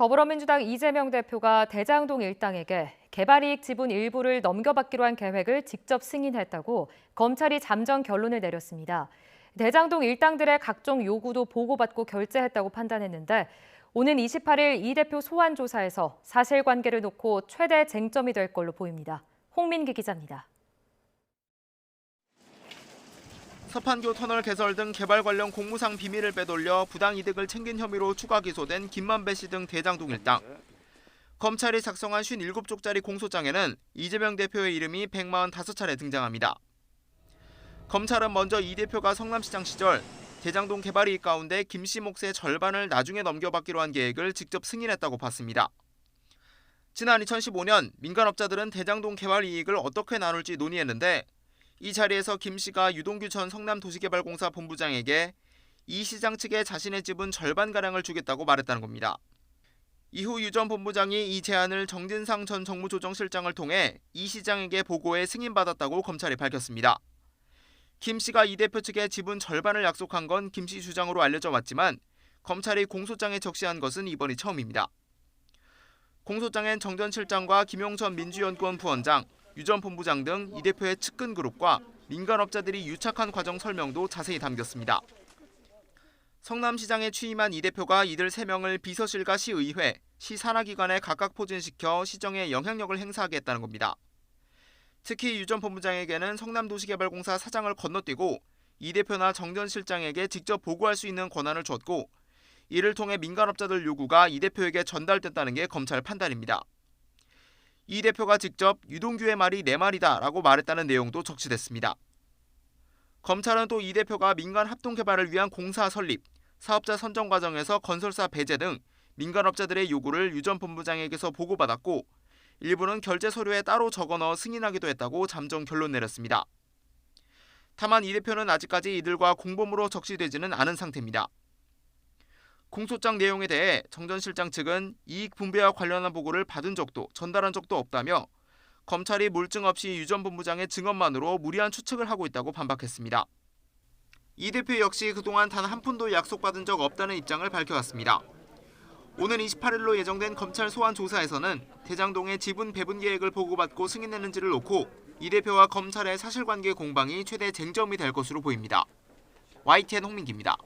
더불어민주당 이재명 대표가 대장동 일당에게 개발이익 지분 일부를 넘겨받기로 한 계획을 직접 승인했다고 검찰이 잠정 결론을 내렸습니다. 대장동 일당들의 각종 요구도 보고받고 결재했다고 판단했는데 오는 28일 이 대표 소환 조사에서 사실관계를 놓고 최대 쟁점이 될 걸로 보입니다. 홍민기 기자입니다. 서판교 터널 개설 등 개발 관련 공무상 비밀을 빼돌려 부당 이득을 챙긴 혐의로 추가 기소된 김만배 씨 등 대장동 일당. 검찰이 작성한 57쪽짜리 공소장에는 이재명 대표의 이름이 145차례 등장합니다. 검찰은 먼저 이 대표가 성남시장 시절 대장동 개발 이익 가운데 김 씨 몫의 절반을 나중에 넘겨받기로 한 계획을 직접 승인했다고 봤습니다. 지난 2015년 민간업자들은 대장동 개발 이익을 어떻게 나눌지 논의했는데 이 자리에서 김 씨가 유동규 전 성남도시개발공사 본부장에게 이 시장 측에 자신의 지분 절반가량을 주겠다고 말했다는 겁니다. 이후 유 전 본부장이 이 제안을 정진상 전 정무조정실장을 통해 이 시장에게 보고해 승인받았다고 검찰이 밝혔습니다. 김 씨가 이 대표 측에 지분 절반을 약속한 건 김 씨 주장으로 알려져 왔지만 검찰이 공소장에 적시한 것은 이번이 처음입니다. 공소장엔 정 전 실장과 김용천 민주연구원 부원장, 유 전 본부장 등 이 대표의 측근 그룹과 민간업자들이 유착한 과정 설명도 자세히 담겼습니다. 성남시장에 취임한 이 대표가 이들 3명을 비서실과 시의회, 시 산하기관에 각각 포진시켜 시정에 영향력을 행사하게 했다는 겁니다. 특히 유 전 본부장에게는 성남도시개발공사 사장을 건너뛰고 이 대표나 정 전 실장에게 직접 보고할 수 있는 권한을 줬고 이를 통해 민간업자들 요구가 이 대표에게 전달됐다는 게 검찰 판단입니다. 이 대표가 직접 유동규의 말이 내 말이다라고 말했다는 내용도 적시됐습니다. 검찰은 또 이 대표가 민간 합동개발을 위한 공사 설립, 사업자 선정 과정에서 건설사 배제 등 민간업자들의 요구를 유 전 본부장에게서 보고받았고 일부는 결재 서류에 따로 적어넣어 승인하기도 했다고 잠정 결론 내렸습니다. 다만 이 대표는 아직까지 이들과 공범으로 적시되지는 않은 상태입니다. 공소장 내용에 대해 정 전 실장 측은 이익 분배와 관련한 보고를 받은 적도 전달한 적도 없다며 검찰이 물증 없이 유 전 본부장의 증언만으로 무리한 추측을 하고 있다고 반박했습니다. 이 대표 역시 그동안 단 한 푼도 약속받은 적 없다는 입장을 밝혀왔습니다. 오는 28일로 예정된 검찰 소환 조사에서는 대장동의 지분 배분 계획을 보고받고 승인했는지를 놓고 이 대표와 검찰의 사실관계 공방이 최대 쟁점이 될 것으로 보입니다. YTN 홍민기입니다.